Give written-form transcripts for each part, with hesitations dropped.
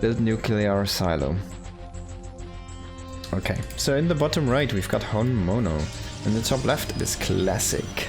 Build nuclear silo. Okay, so in the bottom right we've got Honmono. In the top left it is Classic.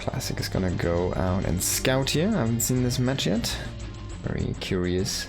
Classic is gonna go out and scout here. I haven't seen this match yet. Very curious.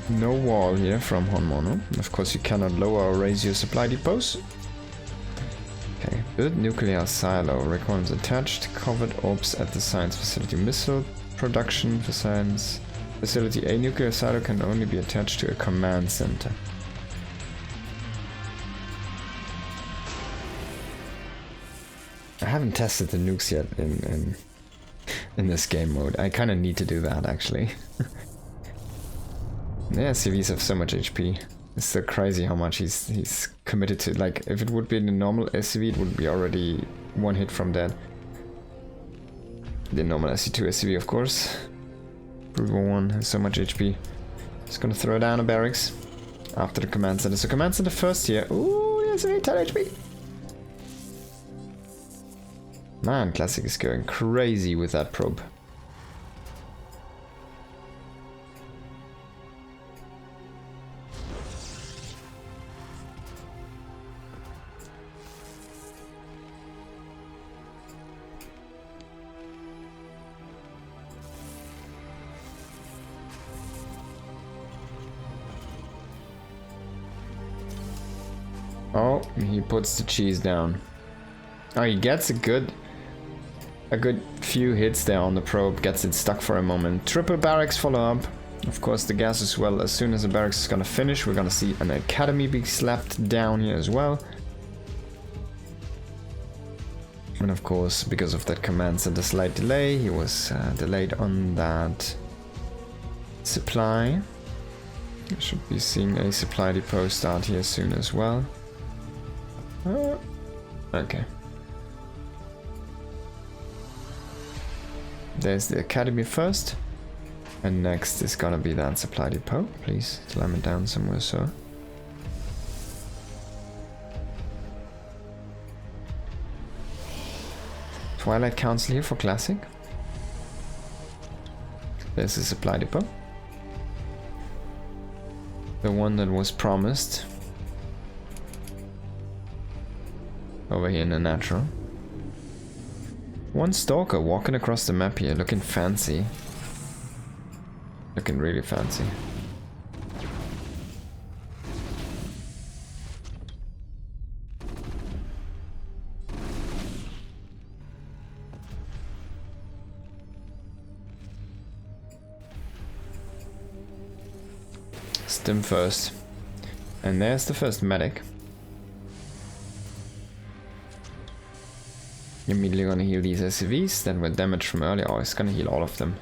No wall here from Honmono. Of course you cannot lower or raise your supply depots. Okay, build nuclear silo. Requirements attached. Covered orbs at the science facility. Missile production for science facility. A nuclear silo can only be attached to a command center. I haven't tested the nukes yet in this game mode. I kind of need to do that actually. Yeah, CVs have so much HP. It's so crazy how much he's committed to. Like, if it would be the normal SCV, it would be already one hit from dead. The normal SC2 SCV, of course. Brute War 1 has so much HP. Just gonna throw down a barracks after the command center. So command center first here. Ooh, yes, 10 HP. Man, Classic is going crazy with that probe. Oh, he puts the cheese down. Oh, he gets a good few hits there on the probe, gets it stuck for a moment. Triple barracks follow up. Of course, the gas as well. As soon as the barracks is gonna finish, we're gonna see an academy be slapped down here as well. And of course, because of that command center slight delay, he was delayed on that supply. I should be seeing a supply depot start here soon as well. Okay. There's the academy first. And next is gonna be that supply depot. Please slam it down somewhere, sir. Twilight Council here for Classic. There's the supply depot. The one that was promised. Over here in the natural. One stalker walking across the map here, looking fancy. Looking really fancy. Stim first. And there's the first medic. Immediately gonna heal these SCVs that were damaged from earlier. Oh, it's gonna heal all of them.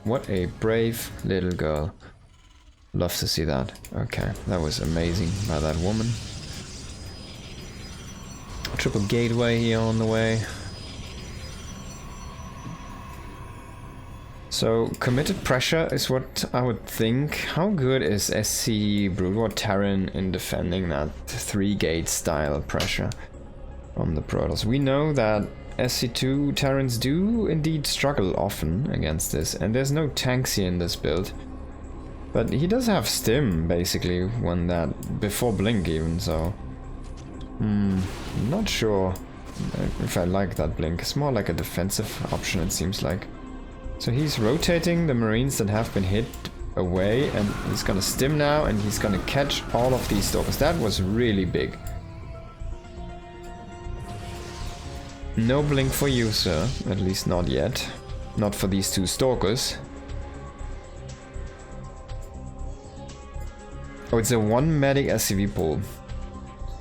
What a brave little girl. Love to see that. Okay, that was amazing by that woman. Triple gateway here on the way. So, committed pressure is what I would think. How good is SC Brood War Terran in defending that 3-gate style pressure from the Protoss? We know that SC2 Terrans do indeed struggle often against this, and there's no tanks here in this build. But he does have Stim, basically, when that, before Blink even, so... I'm not sure if I like that Blink. It's more like a defensive option, it seems like. So he's rotating the Marines that have been hit away, and he's gonna Stim now, and he's gonna catch all of these Stalkers. That was really big. No Blink for you, sir. At least not yet. Not for these two Stalkers. Oh, it's a 1 medic SCV pool.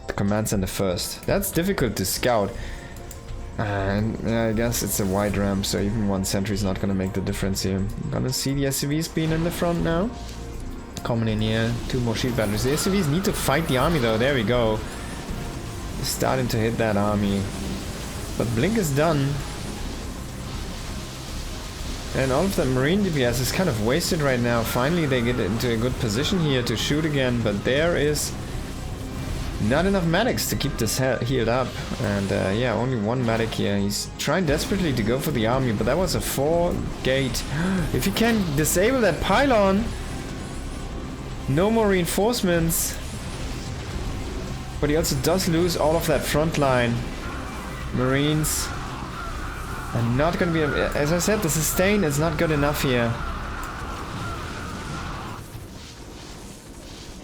The command center first. That's difficult to scout. And I guess it's a wide ramp, so even 1 sentry is not gonna make the difference here. I'm gonna see the SCVs being in the front now. Coming in here. 2 more shield batteries. The SCVs need to fight the army though. There we go. Starting to hit that army. But Blink is done. And all of that Marine DPS is kind of wasted right now. Finally they get into a good position here to shoot again, but there is not enough medics to keep this healed up. And yeah, only one medic here. He's trying desperately to go for the army, but that was a 4-gate. If he can disable that pylon, no more reinforcements. But he also does lose all of that front line. Marines are not gonna be, as I said, the sustain is not good enough here.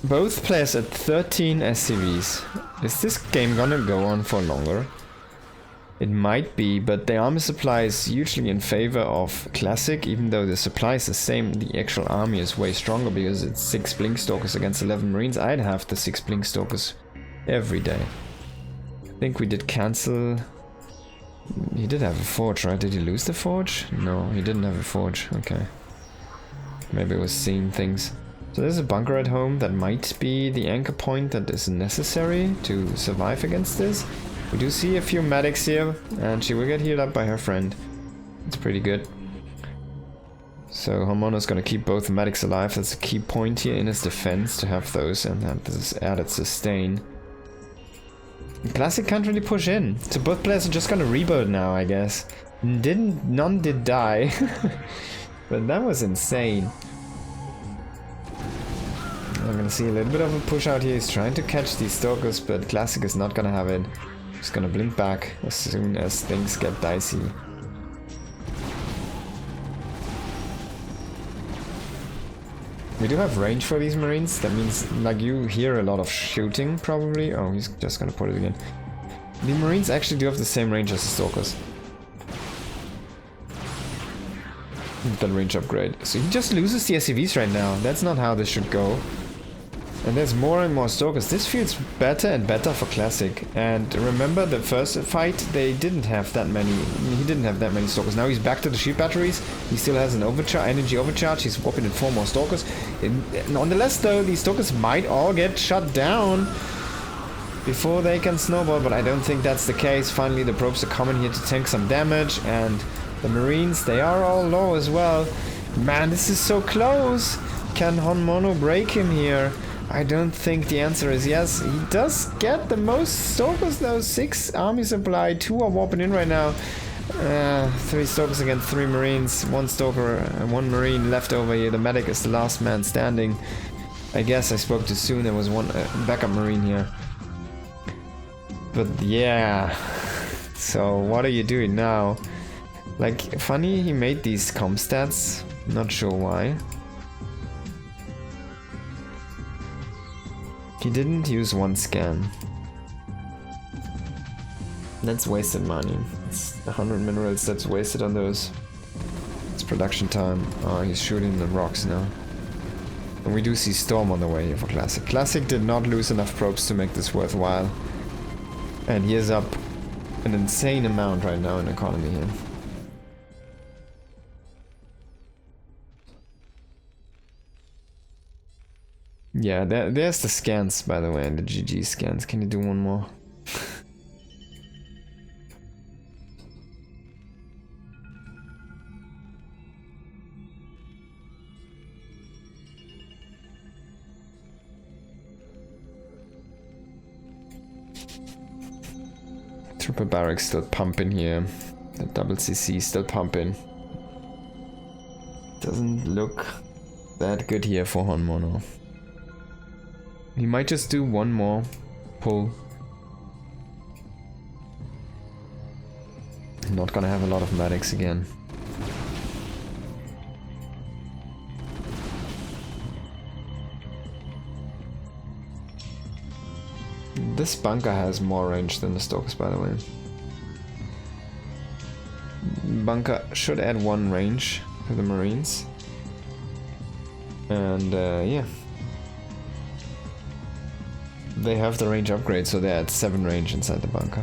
Both players at 13 SCVs. Is this game gonna go on for longer? It might be, but the army supply is usually in favor of Classic, even though the supply is the same. The actual army is way stronger because it's 6 Blinkstalkers against 11 Marines. I'd have the 6 Blinkstalkers every day. I think we did cancel. He did have a forge, right? Did he lose the forge? No, he didn't have a forge. Okay. Maybe it was seeing things. So there's a bunker at home that might be the anchor point that is necessary to survive against this. We do see a few medics here, and she will get healed up by her friend. It's pretty good. So Honmono's gonna keep both medics alive. That's a key point here in his defense, to have those and have this added sustain. Classic can't really push in, so both players are just gonna rebuild now, I guess. None did die, but that was insane. I'm gonna see a little bit of a push out here. He's trying to catch these stalkers, but Classic is not gonna have it. He's gonna blink back as soon as things get dicey. We do have range for these Marines. That means, like, you hear a lot of shooting, probably. Oh, he's just gonna put it again. The Marines actually do have the same range as the Stalkers. That range upgrade. So he just loses the SCVs right now. That's not how this should go. And there's more and more Stalkers. This feels better and better for Classic. And remember the first fight, they didn't have that many. He didn't have that many Stalkers. Now he's back to the shield batteries. He still has an energy overcharge. He's whopping in 4 more Stalkers. Nonetheless though, these Stalkers might all get shut down before they can snowball, but I don't think that's the case. Finally the probes are coming here to tank some damage, and the Marines, they are all low as well. Man, this is so close. Can Honmono break him here? I don't think the answer is yes. He does get the most Stalkers though. 6 army supply, 2 are warping in right now. 3 Stalkers against 3 Marines, 1 Stalker and 1 Marine left over here. The medic is the last man standing. I guess I spoke too soon. There was one backup Marine here. But yeah, so what are you doing now? Like, funny he made these comp stats. Not sure why. He didn't use 1 scan. That's wasted money. It's 100 minerals that's wasted on those. It's production time. Oh, he's shooting the rocks now. And we do see Storm on the way here for Classic. Classic did not lose enough probes to make this worthwhile. And he is up an insane amount right now in economy here. Yeah, there's the scans, by the way, and the GG scans. Can you do one more? Trooper barracks still pumping here. The double CC still pumping. Doesn't look that good here for Honmono. He might just do one more pull. Not gonna have a lot of medics again. This bunker has more range than the Stalkers, by the way. Bunker should add 1 range to the Marines. And yeah. They have the range upgrade, so they're at 7 range inside the bunker.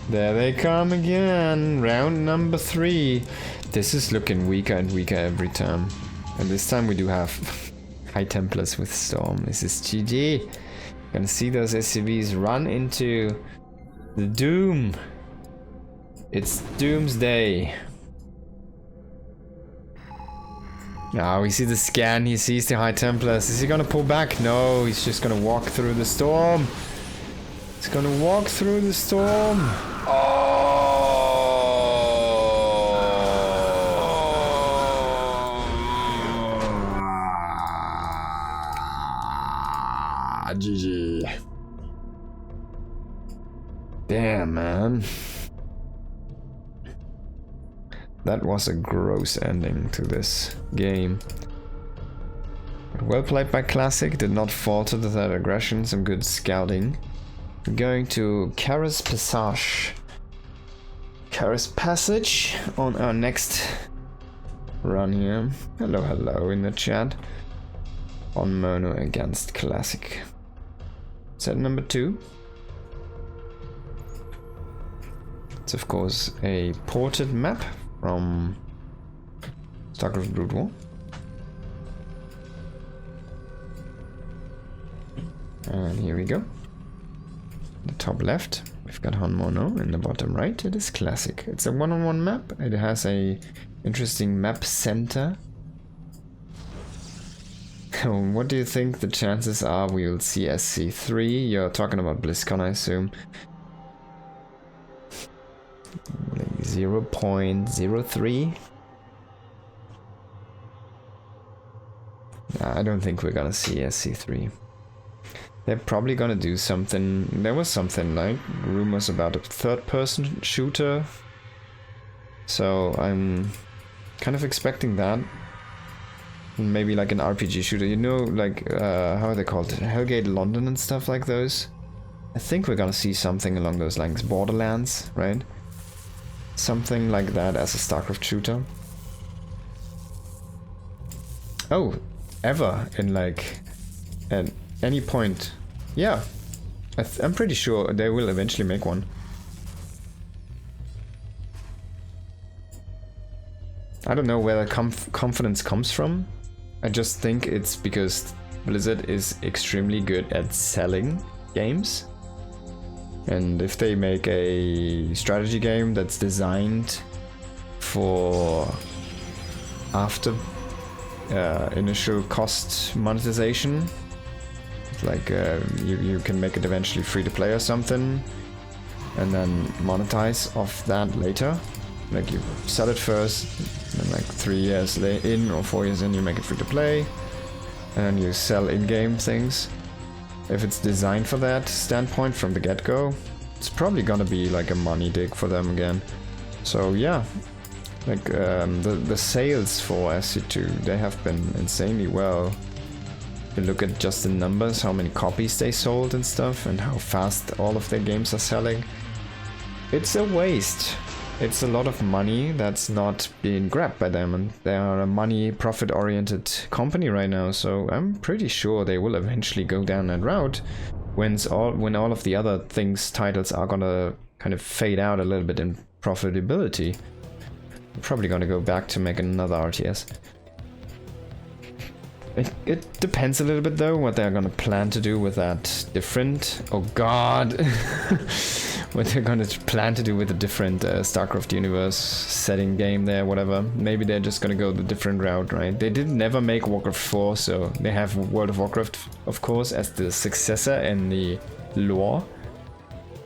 There they come again, round number 3. This is looking weaker and weaker every time. And this time we do have High Templars with Storm. This is GG. Gonna see those SCVs run into the doom. It's doomsday. Now we see the scan, he sees the High Templars. Is he gonna pull back? No, he's just gonna walk through the storm. He's gonna walk through the storm. Oh! GG. Damn, man. That was a gross ending to this game. But well played by Classic, did not falter to that aggression, some good scouting. We're going to Karas Passage. Karas Passage on our next run here. Hello, hello in the chat. Honmono against Classic. Set number 2. It's of course a ported map from StarCraft Brood War. And here we go. The top left, we've got Honmono. In the bottom right, it is Classic. It's a one-on-one map. It has a interesting map center. What do you think the chances are we will see SC3? You're talking about BlizzCon, I assume. Like 0.03? Nah, I don't think we're gonna see SC3. They're probably gonna do something. There was something like rumors about a third-person shooter. So I'm kind of expecting that. Maybe like an RPG shooter, you know, like, how are they called? Hellgate London and stuff like those. I think we're gonna see something along those lines. Borderlands, right? Something like that as a StarCraft shooter. Oh, ever in like, at any point. Yeah, I'm pretty sure they will eventually make one. I don't know where the confidence comes from. I just think it's because Blizzard is extremely good at selling games. And if they make a strategy game that's designed for after initial cost monetization, like you can make it eventually free to play or something, and then monetize off that later. Like you sell it first, and like 3 years in or 4 years in you make it free to play, and then you sell in-game things. If it's designed for that standpoint from the get-go, it's probably gonna be like a money dig for them again. So yeah, like the sales for SC2, they have been insanely well. If you look at just the numbers, how many copies they sold and stuff, and how fast all of their games are selling, it's a waste. It's a lot of money that's not being grabbed by them, and they are a money profit oriented company right now, so I'm pretty sure they will eventually go down that route when all of the other titles are gonna kind of fade out a little bit in profitability. They're probably gonna go back to make another RTS. It depends a little bit though what they're gonna plan to do with that different, oh god, what they're gonna plan to do with the different StarCraft universe setting game there, whatever. Maybe they're just gonna go the different route, right? They did never make Warcraft 4, so they have World of Warcraft, of course, as the successor in the lore.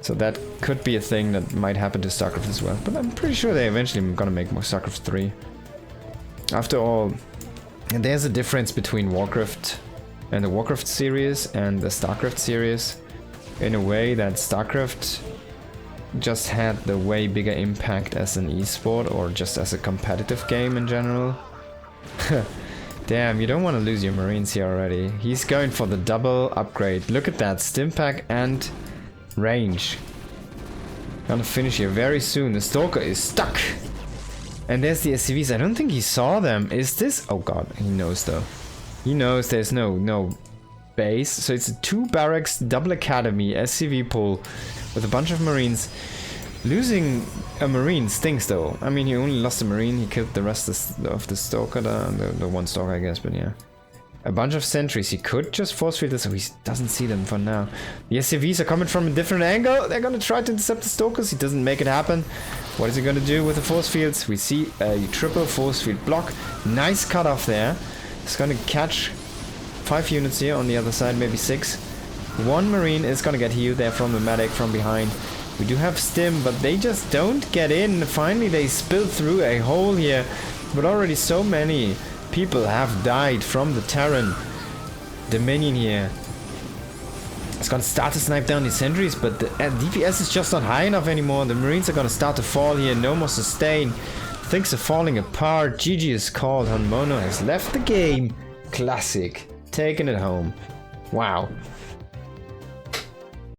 So that could be a thing that might happen to StarCraft as well. But I'm pretty sure they're eventually gonna make more StarCraft 3. After all, and there's a difference between Warcraft and the Warcraft series and the StarCraft series, in a way that StarCraft just had the way bigger impact as an esport or just as a competitive game in general. Damn, you don't want to lose your Marines here already. He's going for the double upgrade. Look at that, Stimpack and range. Gonna finish here very soon. The Stalker is stuck. And there's the SCVs. I don't think he saw them. Is this? Oh god, he knows though. He knows there's no base. So it's a 2 barracks, double academy, SCV pool with a bunch of Marines. Losing a Marine stinks though. I mean, he only lost a Marine. He killed the rest of the Stalker, the one Stalker, I guess. But yeah, a bunch of sentries. He could just force field this, so he doesn't see them for now. The SCVs are coming from a different angle. They're gonna try to intercept the Stalkers. He doesn't make it happen. What is he gonna do with the force fields? We see a triple force field block. Nice cutoff there. He's gonna catch 5 units here on the other side, maybe 6. 1 Marine is gonna get healed there from the medic from behind. We do have Stim, but they just don't get in. Finally, they spill through a hole here. But already so many people have died from the Terran Dominion here. It's gonna start to snipe down the sentries, but the DPS is just not high enough anymore. The Marines are gonna start to fall here. No more sustain. Things are falling apart. GG is called. Honmono has left the game. Classic. Taking it home. Wow.